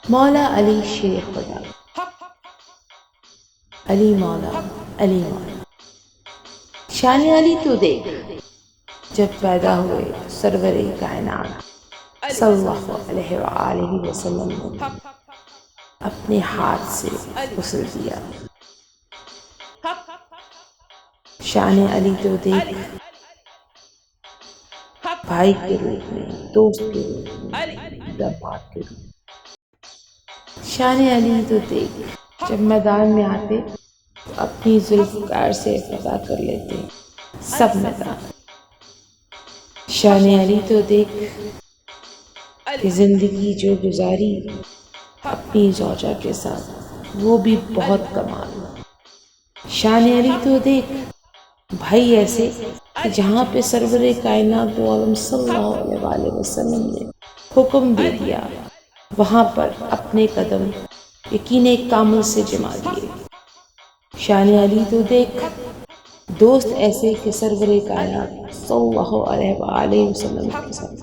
مولا علی شیر خدا، علی مولا، علی مولا۔ شان علی تو دیکھ، جب پیدا ہوئے سرور کائنات صلی اللہ علیہ وآلہ وسلم نے اپنے ہاتھ سے غسل دیا۔ شان علی تو دیکھ، بھائی کے روپ میں، دوست کے روپ میں، داماد کے روپ میں۔ شان علی تو دیکھ، جب میدان میں آتے تو اپنی ذوالفقار سے فتح کر لیتے سب میدان۔ شان علی تو دیکھ کہ زندگی جو گزاری اپنی زوجہ کے ساتھ، وہ بھی بہت کمال۔ شان علی تو دیکھ، بھائی ایسے کہ جہاں پہ سرور کائنات دو عالم صلی اللہ علیہ وآلہ وسلم نے حکم دے دیا، وہاں پر اپنے قدم یقین کامل سے جما دیے۔ شان علی تو دیکھ، دوست ایسے کہ سرور کائنات صلی اللہ علیہ وآلہ وسلم کے ساتھ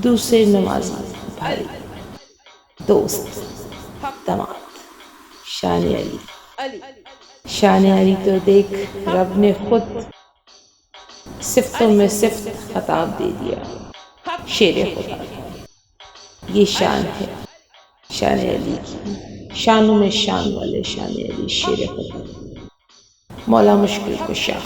دوسرے نمازی بھائی، دوست، داماد۔ شان علی، شان علی تو دیکھ، رب نے خود صفتوں میں صفت خطاب دے دیا، شیر خدا۔ یہ شان ہے شان علی کی، شانوں میں شان والے شان علی شیر خدا، مولا مشکل کشا۔